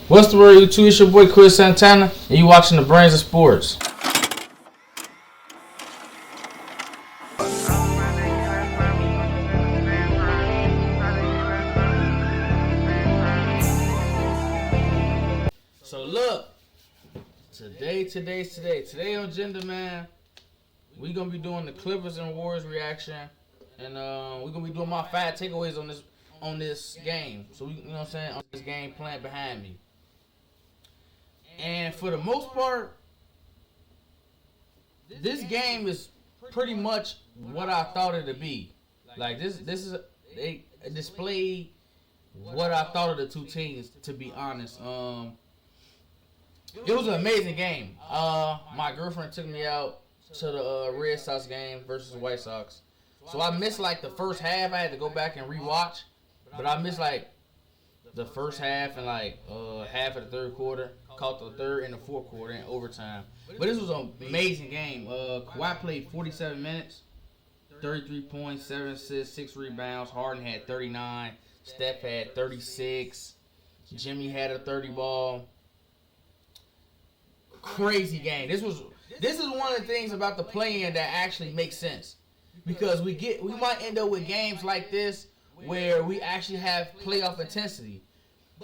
What's the word, YouTube? It's your boy Quillysantana, and you watching the Brains of Sports. So look, today on Agenda, man, we gonna be doing the Clippers and Warriors reaction, and we gonna be doing my 5 takeaways on this game. So we, you know what I'm saying, on this game plan behind me. And for the most part, this game is pretty much what I thought it to be. Like this is they displayed what I thought of the two teams. To be honest, it was an amazing game. My girlfriend took me out to the Red Sox game versus White Sox, so I missed like the first half. I had to go back and rewatch, but I missed like the first half and like half of the third quarter. Caught the third and the fourth quarter in overtime. But this was an amazing game. Kawhi played 47 minutes, 33 points, 7 assists, 6 rebounds. Harden had 39. Steph had 36. Jimmy had a 30 ball. Crazy game. This is one of the things about the play-in that actually makes sense, because we might end up with games like this where we actually have playoff intensity.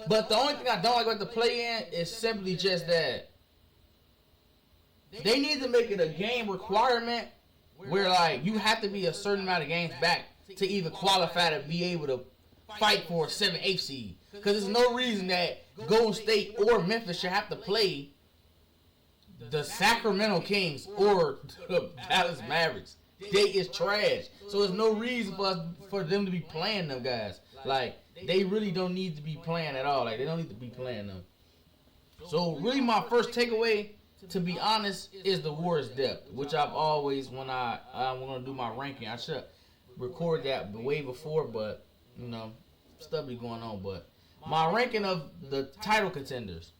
But the only thing I don't like about the play-in is simply just that they need to make it a game requirement where, like, you have to be a certain amount of games back to even qualify to be able to fight for a 7-8 seed. Because there's no reason that Golden State or Memphis should have to play the Sacramento Kings or the Dallas Mavericks. They is trash. So there's no reason for them to be playing them guys. Like, they really don't need to be playing at all. Like, they don't need to be playing them. So, really, my first takeaway, to be honest, is the Warriors' depth, which I've always, when I'm going to do my ranking, I should record that way before, but, you know, stuff be going on. But my ranking of the title contenders,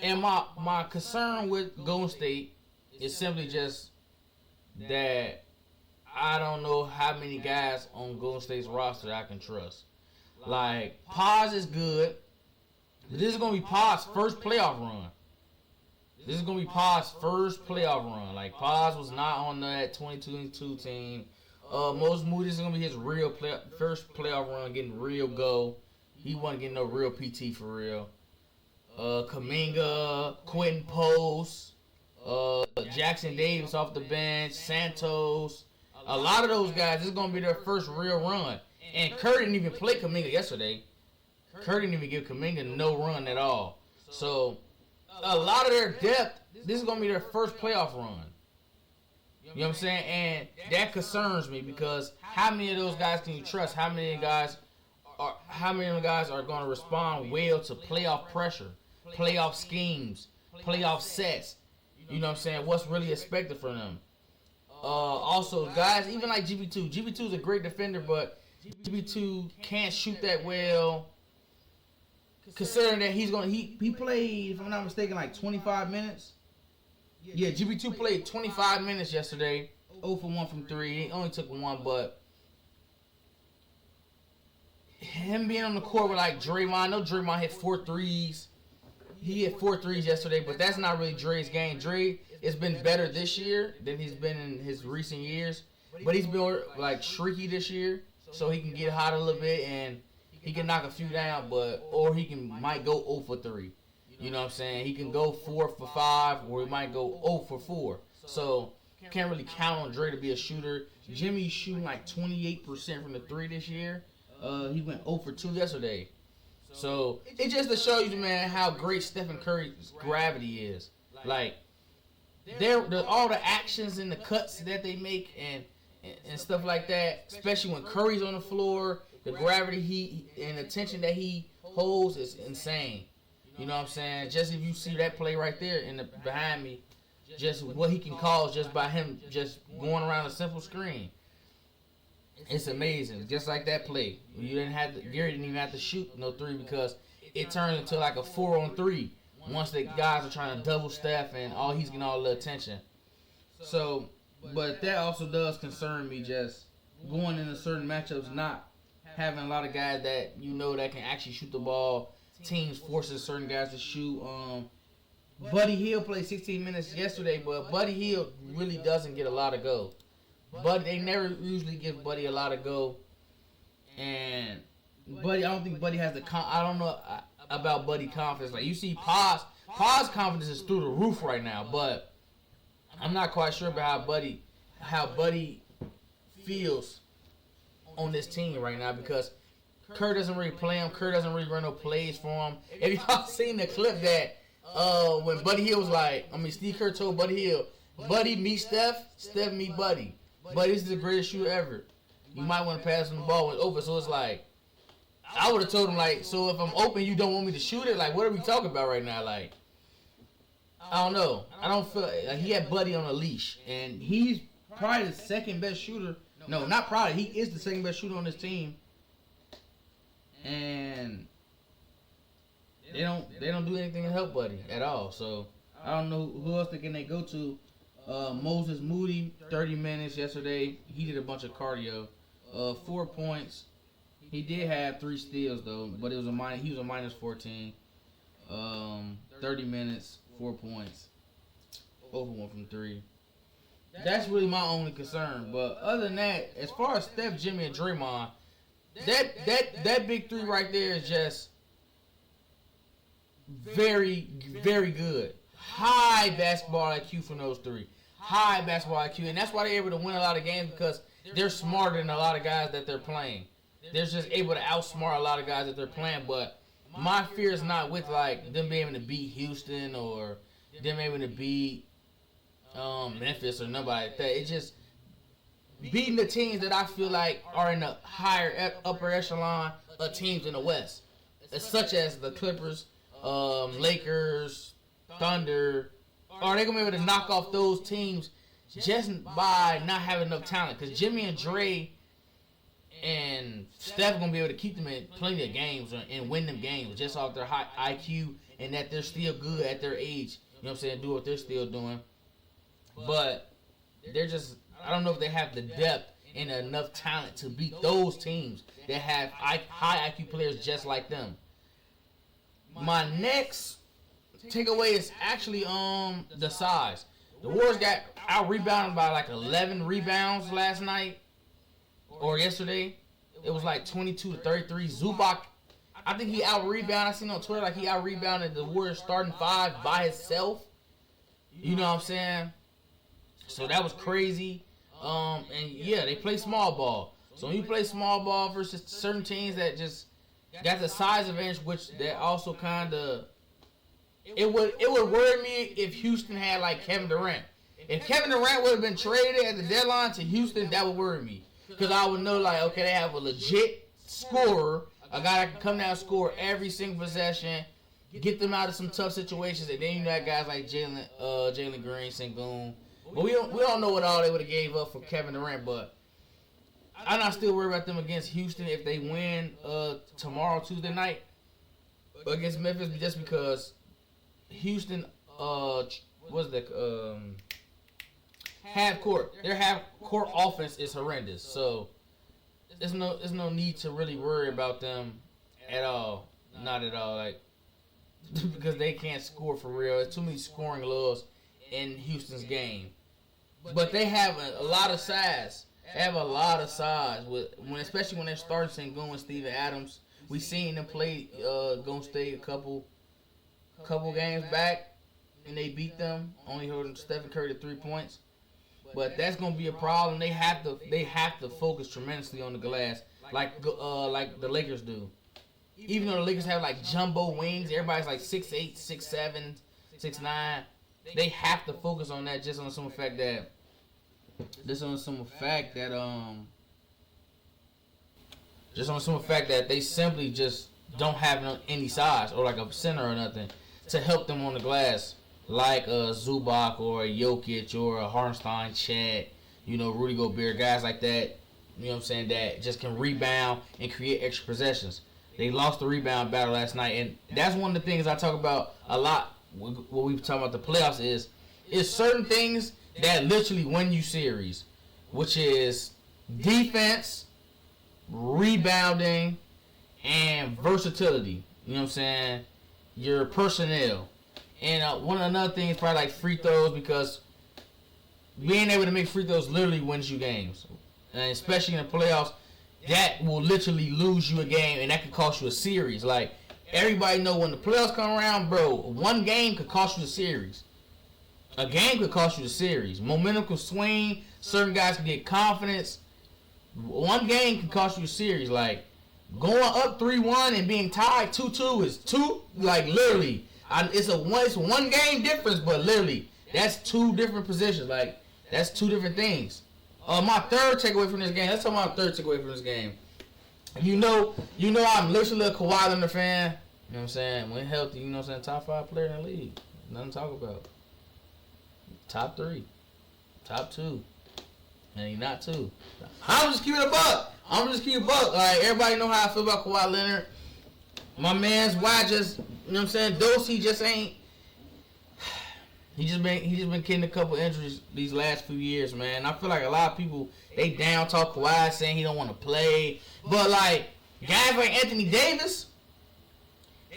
and my concern with Golden State is simply just that I don't know how many guys on Golden State's roster I can trust. Like, Paz is good. This is going to be Paz's first playoff run. Like, Paz was not on that 22-2 team. Most Moody is going to be his first playoff run, getting real go. He wasn't getting no real PT for real. Kuminga, Quentin Post, Jackson Davis off the bench, Santos. A lot of those guys, this is going to be their first real run. And Curry didn't even play Kuminga yesterday. Curry didn't even give Kuminga no run at all. So, a lot of their depth, this is going to be their first playoff run. You know what I'm saying? And that concerns me, because how many of those guys can you trust? How many of them guys are going to respond well to playoff pressure, playoff schemes, playoff sets? You know what I'm saying? What's really expected from them? Also, guys, even like GB2. GB2 is a great defender, but GB2 can't shoot that well, considering that he played, if I'm not mistaken, like 25 minutes. Yeah, GB2 played 25 minutes yesterday. 0 for 1 from 3. He only took 1, but him being on the court with like Draymond, I know Draymond hit 4 threes. He hit 4 threes yesterday, but that's not really Dre's game. Dre has been better this year than he's been in his recent years, but he's been like streaky this year. So he can get hot a little bit and he can knock a few down, or he might go 0 for 3. You know what I'm saying? He can go 4 for 5, or he might go 0 for 4. So can't really count on Dre to be a shooter. Jimmy's shooting like 28% from the 3 this year. He went 0 for 2 yesterday. So it just to show you, man, how great Stephen Curry's gravity is. Like, all the actions and the cuts that they make and stuff like that, especially when Curry's on the floor, the gravity and the tension that he holds is insane. You know what I'm saying? Just if you see that play right there behind me, just what he can cause just by him just going around a simple screen. It's amazing. Just like that play. Gary didn't even have to shoot no 3, because it turned into like a 4-on-3 once the guys are trying to double Steph and he's getting all the attention. So, but that also does concern me, just going into certain matchups, not having a lot of guys that that can actually shoot the ball teams forces certain guys to shoot. Buddy Hield played 16 minutes yesterday, but Buddy Hield really doesn't get a lot of go. But they never usually give Buddy a lot of go. And Buddy, I don't think Buddy has the I don't know about Buddy confidence. Like, you see Paz confidence is through the roof right now, but I'm not quite sure about how Buddy feels on this team right now, because Kerr doesn't really play him. Kerr doesn't really run no plays for him. If y'all seen the clip that when Buddy Hield was like, Steve Kerr told Buddy Hield, Buddy meet Steph, Steph meet Buddy. Buddy is the greatest shooter ever. You might want to pass him the ball when it's open. So it's like, I would have told him, like, so if I'm open, you don't want me to shoot it? Like, what are we talking about right now? Like, I don't know. I don't feel like he had Buddy on a leash, and he's probably the second best shooter. No, not probably. He is the second best shooter on this team, and they don't do anything to help Buddy at all. So I don't know who else can they go to. Moses Moody, 30 minutes yesterday. He did a bunch of cardio. 4 points. He did have 3 steals though, but he was a minus 14. 30 minutes, 4 points. Over 1 from 3. That's really my only concern. But other than that, as far as Steph, Jimmy, and Draymond, that big three right there is just very, very good. High basketball IQ from those three. High basketball IQ. And that's why they're able to win a lot of games, because they're smarter than a lot of guys that they're playing. They're just able to outsmart a lot of guys that they're playing. But my fear is not with, like, them being able to beat Houston or them able to beat Memphis or nobody like that. It's just beating the teams that I feel like are in the higher upper echelon of teams in the West, such as the Clippers, Lakers, Thunder. Are they gonna be able to knock off those teams just by not having enough talent? Because Jimmy and Dre and Steph gonna be able to keep them in plenty of games and win them games just off their high IQ and that they're still good at their age. You know what I'm saying? Do what they're still doing. But they're just, I don't know if they have the depth and enough talent to beat those teams that have high IQ players just like them. My next takeaway is actually the size. The Warriors got out rebounded by like 11 rebounds last night or yesterday. It was like 22-33. Zubac, I think he out rebounded. I seen on Twitter like he out rebounded the Warriors starting 5 by himself. You know what I'm saying? So that was crazy. And yeah, they play small ball. So when you play small ball versus certain teams that just got the size advantage, which that also kind of, it would worry me if Houston had like Kevin Durant. If Kevin Durant would have been traded at the deadline to Houston, that would worry me, because I would know, like, okay, they have a legit scorer, a guy that can come down and score every single possession, get them out of some tough situations, and then you got guys like Jalen Green, Sengun. But we don't know what all they would have gave up for Kevin Durant, but I'm not still worried about them against Houston if they win tomorrow, Tuesday night, against Memphis, just because Houston half court. Their half court offense is horrendous. So there's no need to really worry about them at all. Not at all. Like, because they can't score for real. There's too many scoring lulls in Houston's game. But they have a lot of size. They have a lot of size, especially when they're starting Sengun and Steven Adams. We seen them play Golden State a couple games back, and they beat them, only holding Stephen Curry to 3 points. But that's gonna be a problem. They have to focus tremendously on the glass, like the Lakers do. Even though the Lakers have like jumbo wings, everybody's like 6'8", 6'7", 6'9". They have to focus on that, just on some fact that they simply just don't have any size or like a center or nothing to help them on the glass, like a Zubac or a Jokic or a Hartenstein, Chad, Rudy Gobert, guys like that, you know what I'm saying, that just can rebound and create extra possessions. They lost the rebound battle last night, and that's one of the things I talk about a lot when we talk about the playoffs is certain things that literally win you series, which is defense, rebounding, and versatility. You know what I'm saying? Your personnel. And another thing is probably like free throws, because being able to make free throws literally wins you games. And especially in the playoffs, that will literally lose you a game, and that could cost you a series. Like, everybody know when the playoffs come around, bro, one game could cost you the series. A game could cost you the series. Momentum could swing. Certain guys can get confidence. One game can cost you a series. Like, going up 3-1 and being tied 2-2 is two. Like, literally, it's one game difference, but literally, that's two different positions. Like, that's two different things. My third takeaway from this game. Let's talk about my third takeaway from this game. You know, I'm literally a Kawhi Leonard fan. You know what I'm saying? When healthy, you know what I'm saying? Top 5 player in the league. Nothing to talk about. Top 3. Top 2. And he not 2. I'm just keeping it a buck. Like, everybody know how I feel about Kawhi Leonard. My man's why just, you know what I'm saying? Dosey just ain't. He just been getting a couple injuries these last few years, man. I feel like a lot of people, they down talk Kawhi, saying he don't want to play. But like guys like Anthony Davis,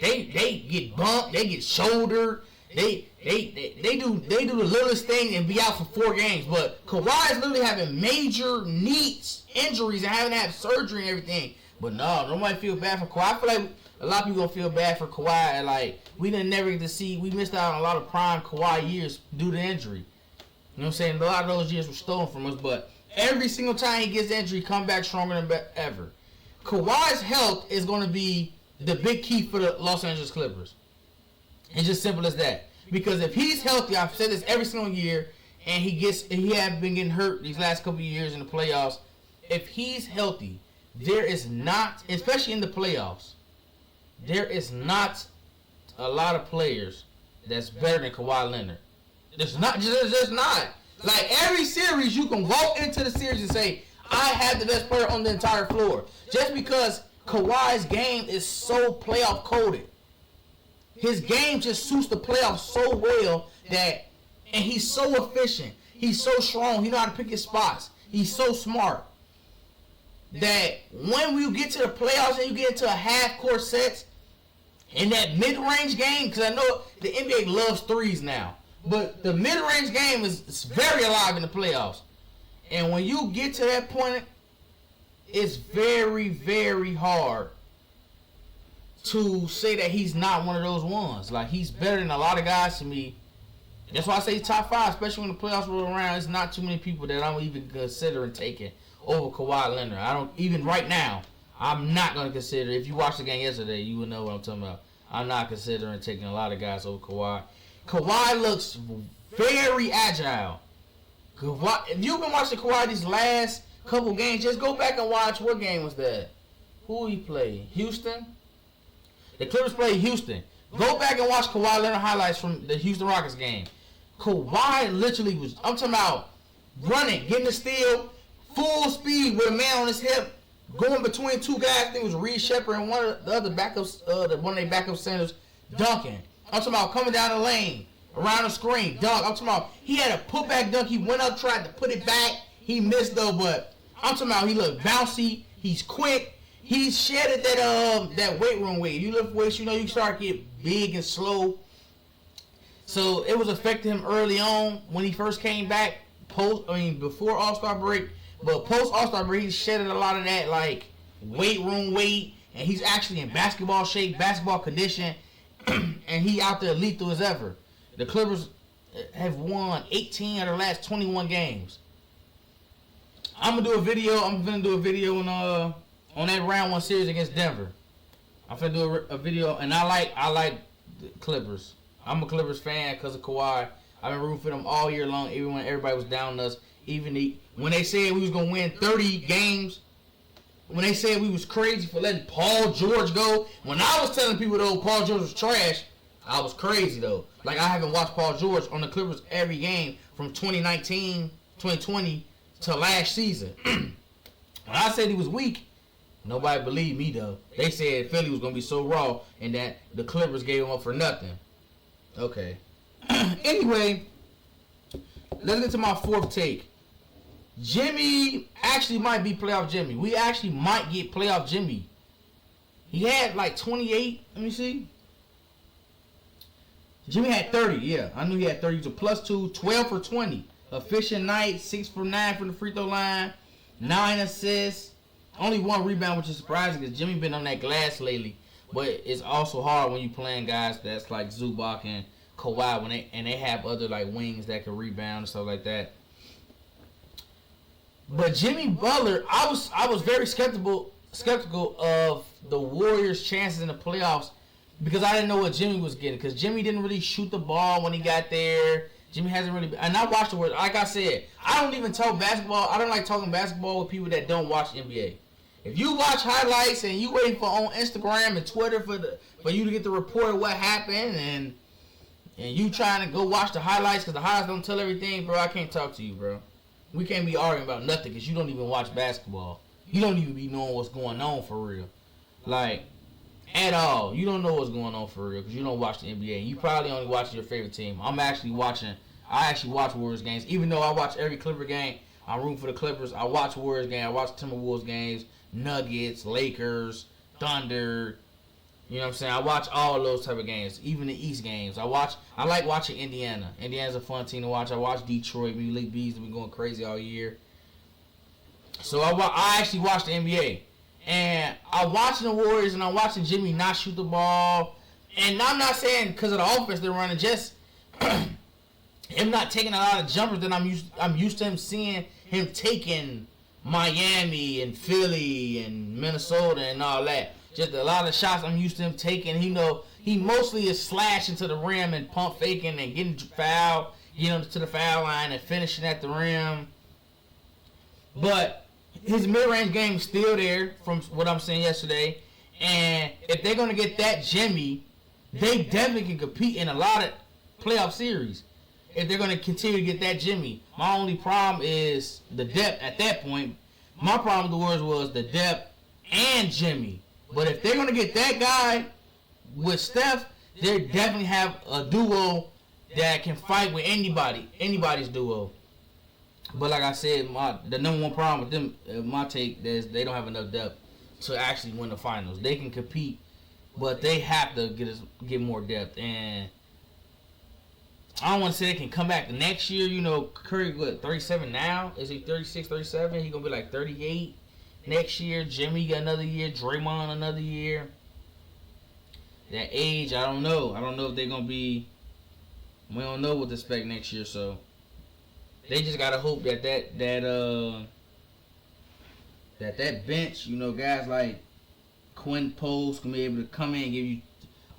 they get bumped, they get shouldered, they do the littlest thing and be out for 4 games. But Kawhi is literally having major knees injuries and having to have surgery and everything. But no, nobody feel bad for Kawhi. I feel like a lot of people gonna feel bad for Kawhi, and like we didn't never get to see. We missed out on a lot of prime Kawhi years due to injury. You know what I'm saying? A lot of those years were stolen from us, but every single time he gets injured, he come back stronger than ever. Kawhi's health is gonna be the big key for the Los Angeles Clippers. It's just simple as that. Because if he's healthy, I've said this every single year, and he has been getting hurt these last couple of years in the playoffs. If he's healthy, there is not, especially in the playoffs, there is not a lot of players that's better than Kawhi Leonard. There's not. Like, every series, you can walk into the series and say, I have the best player on the entire floor. Just because Kawhi's game is so playoff coded. His game just suits the playoffs so well and he's so efficient. He's so strong. He know how to pick his spots. He's so smart that when we get to the playoffs and you get into a half-court sets, in that mid-range game, because I know the NBA loves threes now, but the mid-range game is very alive in the playoffs. And when you get to that point, it's very, very hard to say that he's not one of those ones. Like, he's better than a lot of guys to me. That's why I say he's top 5, especially when the playoffs roll around. It's not too many people that I'm even considering taking over Kawhi Leonard. I don't, even right now, I'm not going to consider. If you watched the game yesterday, you would know what I'm talking about. I'm not considering taking a lot of guys over Kawhi. Kawhi looks very agile. If you've been watching Kawhi these last couple games, just go back and watch. What game was that? Who he played? Houston? The Clippers played Houston. Go back and watch Kawhi Leonard highlights from the Houston Rockets game. Kawhi literally was, I'm talking about running, getting the steal, full speed with a man on his hip, going between 2 guys. I think it was Reed Shepard and one of the other backups, one of their backup centers, dunking. I'm talking about coming down the lane, around the screen, dunk. I'm talking about he had a putback dunk. He went up, tried to put it back. He missed though, but I'm talking about he looked bouncy. He's quick. He shedded that weight room weight. You lift weights, you know you start to get big and slow. So it was affecting him early on when he first came back. Before All-Star break. But post All-Star break, he shedded a lot of that, like, weight room weight. And he's actually in basketball shape, basketball condition. And he out there lethal as ever. The Clippers have won 18 of their last 21 games. I'm going to do a video on that round 1 series against Denver. I'm going to do a video. And I like the Clippers. I'm a Clippers fan because of Kawhi. I've been rooting for them all year long, even when everybody was down on us. When they said we was going to win 30 games, when they said we was crazy for letting Paul George go, when I was telling people, though, Paul George was trash, I was crazy, though. Like, I haven't watched Paul George on the Clippers every game from 2019, 2020 to last season. When I said he was weak, nobody believed me, though. They said Philly was going to be so raw and that the Clippers gave him up for nothing. Okay. Anyway, let's get to my 4th take. Jimmy actually might be playoff Jimmy. We actually might get playoff Jimmy. He had like 28. Let me see. Jimmy had 30. Yeah, I knew he had 30. He was a +2, 12 for 20. Efficient night, 6 for 9 from the free throw line, 9 assists. Only 1 rebound, which is surprising because Jimmy been on that glass lately. But it's also hard when you playing guys that's like Zubac and Kawhi when they have other like wings that can rebound and stuff like that. But Jimmy Butler, I was very skeptical of the Warriors' chances in the playoffs because I didn't know what Jimmy was getting. Because Jimmy didn't really shoot the ball when he got there. Jimmy hasn't really been, and I watched the Warriors. Like I said, I don't even talk basketball. I don't like talking basketball with people that don't watch the NBA. If you watch highlights and you waiting for on Instagram and Twitter for you to get the report of what happened and you trying to go watch the highlights because the highlights don't tell everything, bro, I can't talk to you, bro. We can't be arguing about nothing because you don't even watch basketball. You don't even be knowing what's going on for real. Like, at all. You don't know what's going on for real because you don't watch the NBA. You probably only watch your favorite team. I actually watch Warriors games. Even though I watch every Clipper game, I'm rooting for the Clippers. I watch Warriors games. I watch Timberwolves games, Nuggets, Lakers, Thunder. You know what I'm saying? I watch all those type of games, even the East games. I like watching Indiana. Indiana's a fun team to watch. I watch Detroit. Malik Bees have been going crazy all year. So I actually watch the NBA. And I'm watching the Warriors and I'm watching Jimmy not shoot the ball. And I'm not saying because of the offense they're running, just him not taking a lot of jumpers that I'm used to him seeing him taking Miami and Philly and Minnesota and all that. Just a lot of shots I'm used to him taking. He mostly is slashing to the rim and pump faking and getting fouled, getting to the foul line and finishing at the rim. But his mid-range game is still there from what I'm saying yesterday. And if they're going to get that Jimmy, they definitely can compete in a lot of playoff series. If they're going to continue to get that Jimmy. My only problem is the depth at that point. My problem with the Warriors was the depth and Jimmy. But if they're going to get that guy with Steph, they definitely have a duo that can fight with anybody's duo. But like I said, the number one problem with them, my take, is they don't have enough depth to actually win the finals. They can compete, but they have to get more depth. And I don't want to say they can come back the next year. You know, Curry, 37 now? Is he 36, 37? He going to be like 38 next year. Jimmy got another year. Draymond another year. That age, I don't know. I don't know if they're going to be... We don't know what to expect next year, so... They just gotta hope that bench, you know, guys like Quinn Post can be able to come in and give you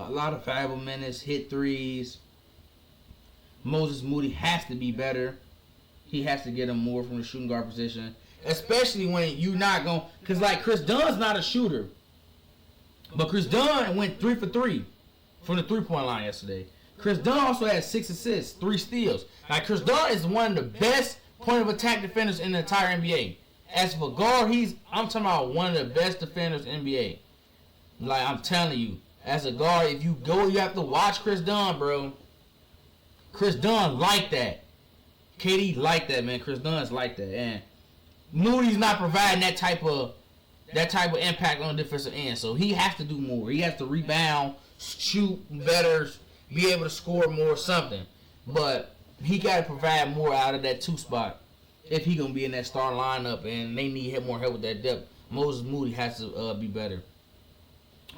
a lot of valuable minutes, hit threes. Moses Moody has to be better. He has to get him more from the shooting guard position, especially when you're not going. Cause like Chris Dunn's not a shooter, but Chris Dunn went 3 for 3 from the 3-point line yesterday. Chris Dunn also had 6 assists, 3 steals. Like, Chris Dunn is one of the best point of attack defenders in the entire NBA. As for guard, I'm talking about one of the best defenders in the NBA. Like, I'm telling you, as a guard, if you go, you have to watch Chris Dunn, bro. Chris Dunn like that. KD like that, man. Chris Dunn's like that. And Moody's not providing that type of impact on the defensive end. So he has to do more. He has to rebound, shoot better, be able to score more, something. But he got to provide more out of that 2 spot if he going to be in that starting lineup, and they need more help with that depth. Moses Moody has to be better.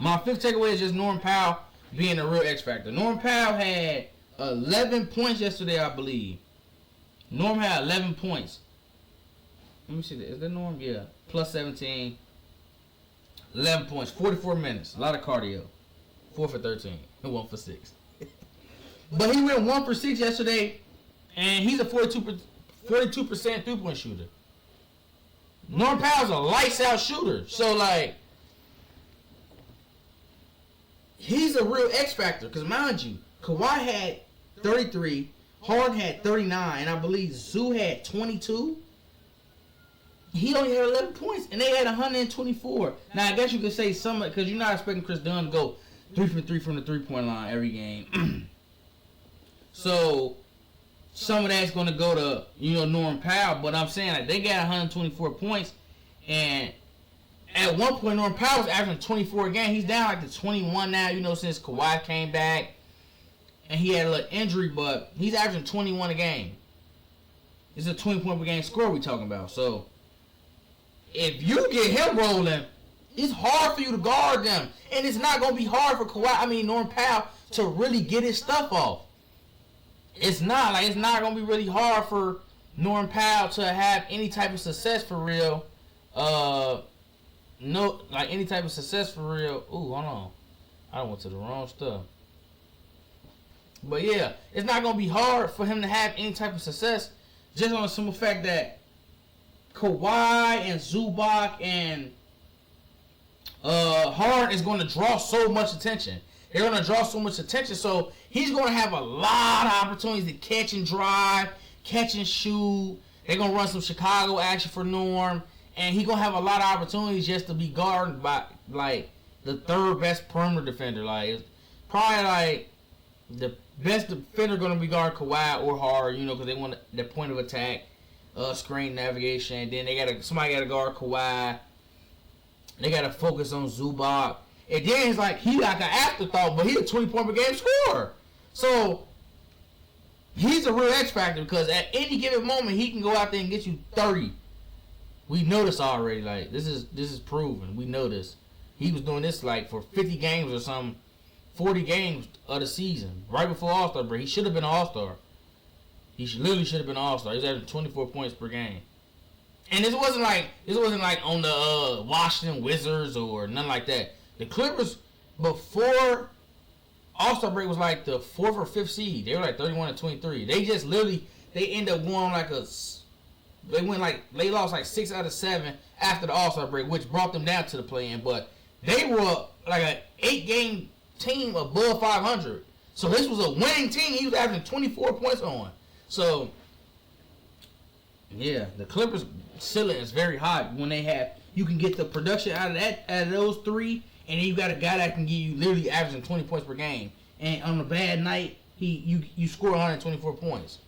My 5th takeaway is just Norman Powell being a real X factor. Norman Powell had 11 points yesterday, I believe. Norm had 11 points. Let me see that. Is that Norm? Yeah. Plus 17. 11 points. 44 minutes. A lot of cardio. 4 for 13. And 1 for 6. But he went 1 for 6 yesterday, and he's a 42% 3-point shooter. Norm Powell's a lights-out shooter. So, like, he's a real X factor. Because, mind you, Kawhi had 33, Harden had 39, and I believe Zoo had 22. He only had 11 points, and they had 124. Now, I guess you could say some, because you're not expecting Chris Dunn to go 3 for 3 from the 3-point line every game. So, some of that's going to go to, Norman Powell. But I'm saying, like, they got 124 points. And at one point, Norman Powell was averaging 24 a game. He's down like to 21 now, since Kawhi came back. And he had a little injury, but he's averaging 21 a game. It's a 20-point per game score we talking about. So, if you get him rolling, it's hard for you to guard them. And it's not going to be hard for Norman Powell to really get his stuff off. It's not going to be really hard for Norman Powell to have any type of success for real. Any type of success for real. Ooh, hold on. I went to the wrong stuff. But yeah, it's not going to be hard for him to have any type of success just on the simple fact that Kawhi and Zubac and Harden is going to draw so much attention. They're going to draw so much attention, so he's going to have a lot of opportunities to catch and drive, catch and shoot. They're going to run some Chicago action for Norm, and he's going to have a lot of opportunities just to be guarded by, the third best perimeter defender. It's probably, the best defender going to be guard Kawhi or Harden, because they want the point of attack, screen navigation, and then somebody got to guard Kawhi. They got to focus on Zubac. And then it's he like an afterthought, but he's a 20-point per game scorer. So, he's a real X factor because at any given moment, he can go out there and get you 30. We know this already. This is proven. We know this. He was doing this for 50 games or something, 40 games of the season, right before All-Star break. He should have been an All-Star. He literally should have been an All-Star. He's averaging 24 points per game. And this wasn't like on the Washington Wizards or nothing like that. The Clippers before All-Star break was the 4th or 5th seed. They were 31 and 23. They just literally end up going they lost 6 out of 7 after the All-Star break, which brought them down to the play-in. But they were an 8-game team above 500. So this was a winning team. He was averaging 24 points on. So yeah, the Clippers ceiling is very high when you can get the production out of those three, and then you got a guy that can give you literally averaging 20 points per game. And on a bad night, you score 124 points.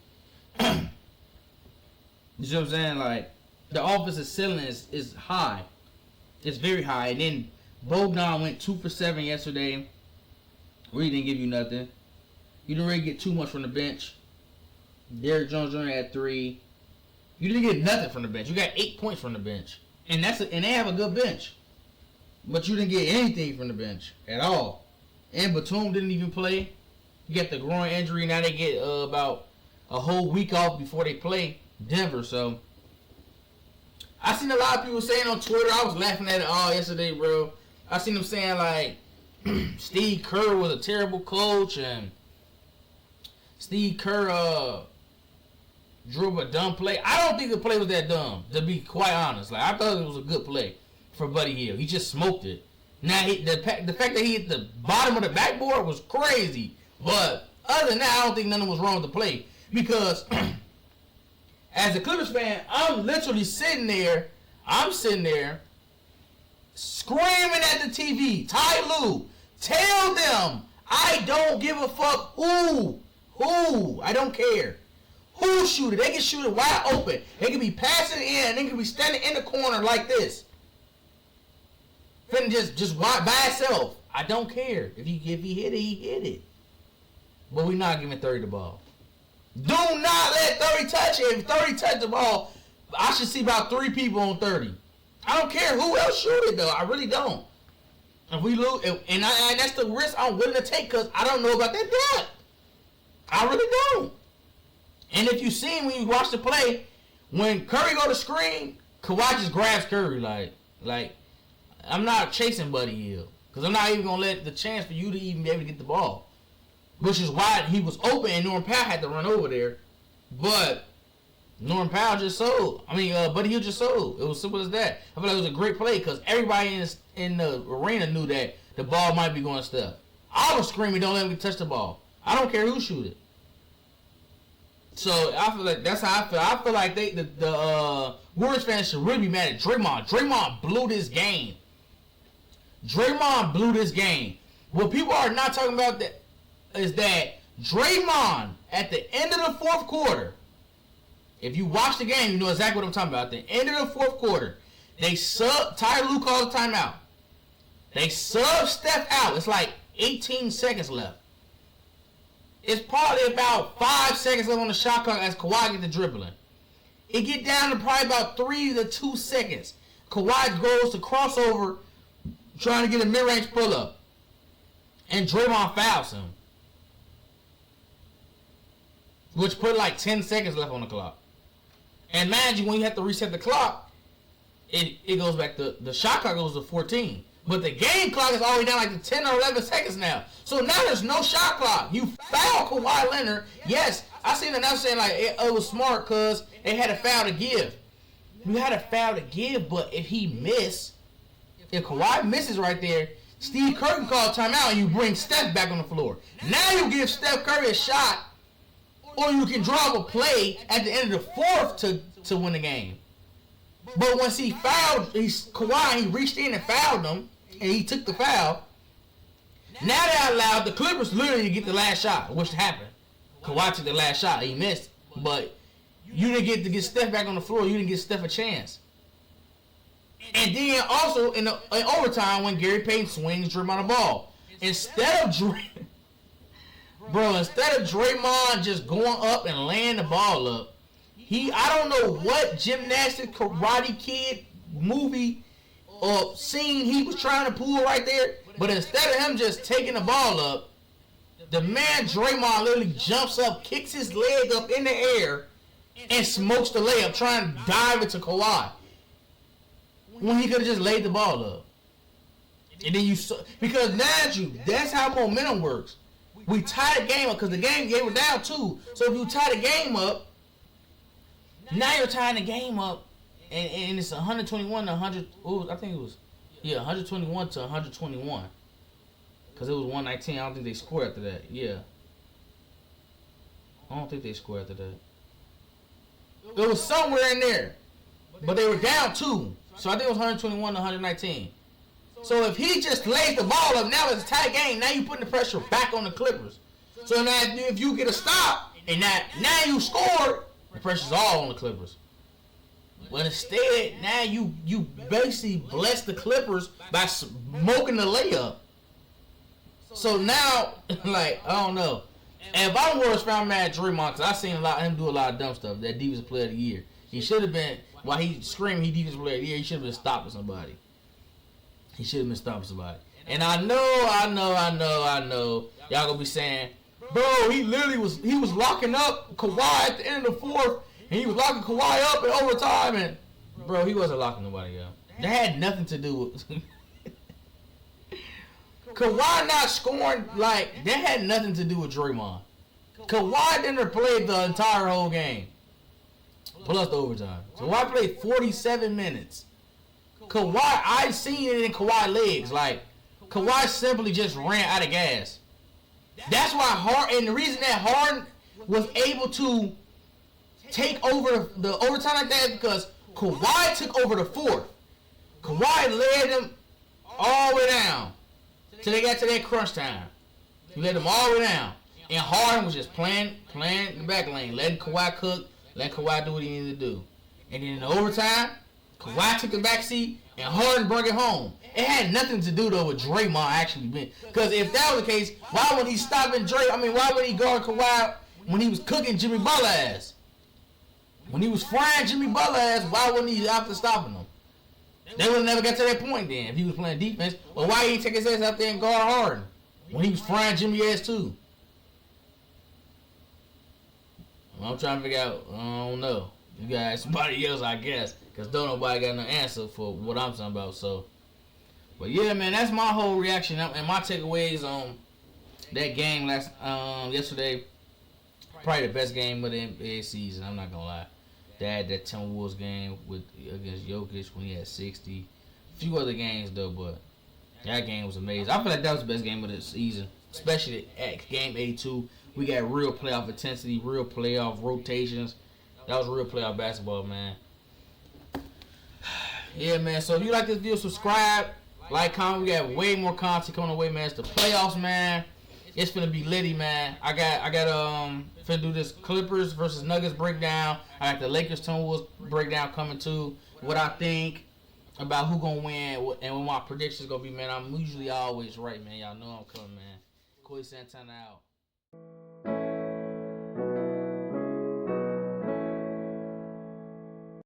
You see what I'm saying? The offensive ceiling is high. It's very high. And then Bogdan went 2 for 7 yesterday. Really didn't give you nothing. You didn't really get too much from the bench. Derrick Jones Jr. had 3. You didn't get nothing from the bench. You got 8 points from the bench. And they have a good bench. But you didn't get anything from the bench at all. And Batum didn't even play. You got the groin injury. Now they get about a whole week off before they play Denver. So I seen a lot of people saying on Twitter, I was laughing at it all yesterday, bro. I seen them saying Steve Kerr was a terrible coach and Steve Kerr drew a dumb play. I don't think the play was that dumb, to be quite honest. I thought it was a good play for Buddy Hield. He just smoked it. Now, the fact that he hit the bottom of the backboard was crazy. But other than that, I don't think nothing was wrong with the play. Because as a Clippers fan, I'm literally sitting there screaming at the TV, Ty Lue, tell them I don't give a fuck who. I don't care. Who shoot it? They can shoot it wide open. They can be passing it in. They can be standing in the corner like this. Finna just by itself. I don't care. If he hit it, he hit it. But we're not giving 30 the ball. Do not let 30 touch it. If 30 touch the ball, I should see about 3 people on 30. I don't care who else shoot it though. I really don't. If we lose, and that's the risk I'm willing to take because I don't know about that depth. I really don't. And if you seen when you watch the play, when Curry go to screen, Kawhi just grabs Curry like I'm not chasing Buddy Hield because I'm not even gonna let the chance for you to even be able to get the ball, which is why he was open and Norman Powell had to run over there, but Norman Powell just sold. Buddy Hield just sold. It was simple as that. I feel like it was a great play because everybody in the arena knew that the ball might be going to Steph. I was screaming, "Don't let him touch the ball." I don't care who shoot it. So I feel like that's how I feel. I feel like the Warriors fans should really be mad at Draymond. Draymond blew this game. What people are not talking about is that Draymond at the end of the 4th quarter, if you watch the game, you know exactly what I'm talking about. At the end of the 4th quarter, They sub. Ty Lue calls a timeout. They sub Steph out. It's like 18 seconds left. It's probably about 5 seconds left on the shot clock as Kawhi get the dribbling. It get down to probably about 3 to 2 seconds. Kawhi goes to crossover, trying to get a mid-range pull-up. And Draymond fouls him. Which put like 10 seconds left on the clock. And mind you, when you have to reset the clock, it goes back to, the shot clock goes to 14. But the game clock is already down like to 10 or 11 seconds now. So now there's no shot clock. You foul Kawhi Leonard. Yes, I seen enough saying like it was smart because they had a foul to give. You had a foul to give, but if he if Kawhi misses right there, Steve Kerr can call timeout and you bring Steph back on the floor. Now you give Steph Curry a shot, or you can draw up a play at the end of the fourth to win the game. But once he fouled, Kawhi, he reached in and fouled him, and he took the foul. Now they allowed the Clippers literally to get the last shot, which happened. Kawhi took the last shot. He missed, but you didn't get to get Steph back on the floor. You didn't get Steph a chance. And then also in overtime when Gary Payton swings Draymond the ball, instead of Draymond just going up and laying the ball up, I don't know what gymnastic Karate Kid movie or scene he was trying to pull right there, but instead of him just taking the ball up, the man Draymond literally jumps up, kicks his leg up in the air, and smokes the layup, trying to dive into Kawhi. When he could have just laid the ball up. And then because that's how momentum works. We tie the game up, because they were down 2. So if you tie the game up, now you're tying the game up, and it's 121 to 100. I think it was 121 to 121. Because it was 119. I don't think they scored after that. Yeah. I don't think they scored after that. It was somewhere in there. But they were down 2. So I think it was 121 to 119. So if he just lays the ball up, now it's a tight game. Now you're putting the pressure back on the Clippers. So now if you get a stop, and now you scored, the pressure's all on the Clippers. But instead, now you basically bless the Clippers by smoking the layup. So now, like, I don't know. And if I'm worse, I'm mad at Draymond, because I've seen him do a lot of dumb stuff. That defensive player of the year. He should have been, while he screamed he defensive player of the year, he should have been stopping somebody. And I know. Y'all gonna be saying, bro, he was locking up Kawhi at the end of the fourth, and he was locking Kawhi up in overtime, and bro, he wasn't locking nobody up. That had nothing to do with Kawhi not scoring. Like, that had nothing to do with Draymond. Kawhi didn't play the entire whole game, plus the overtime. So Kawhi played 47 minutes. Kawhi, I seen it in Kawhi legs. Like, Kawhi simply just ran out of gas. That's why Harden, and the reason that Harden was able to take over the overtime like that is because Kawhi took over the fourth. Kawhi led them all the way down till they got to that crunch time. He led them all the way down. And Harden was just playing the back lane, letting Kawhi cook, letting Kawhi do what he needed to do. And then in the overtime, Kawhi took the back seat, and Harden brought it home. It had nothing to do, though, with Draymond actually being. Because if that was the case, why would he stop and why would he guard Kawhi when he was cooking Jimmy Butler ass? When he was frying Jimmy Butler ass, why wouldn't he after stopping him? They would have never got to that point then if he was playing defense. Or why he take his ass out there and guard Harden when he was frying Jimmy ass too? Well, I'm trying to figure out, I don't know. You got somebody else, I guess. Because don't nobody got no answer for what I'm talking about. So, but yeah, man, that's my whole reaction and my takeaways on that game yesterday. Probably the best game of the NBA season. I'm not gonna lie. They had that Timberwolves game against Jokic when he had 60. A few other games though, but that game was amazing. I feel like that was the best game of the season, especially at game 82. We got real playoff intensity, real playoff rotations. That was real playoff basketball, man. Yeah, man. So if you like this video, subscribe, like, comment. We got way more content coming away, man. It's the playoffs, man. It's gonna be litty, man. I got finna do this Clippers versus Nuggets breakdown. I got the Lakers Timberwolves breakdown coming too. What I think, about who gonna win and what my predictions gonna be, man. I'm usually always right, man. Y'all know I'm coming, man. Quillysantana out.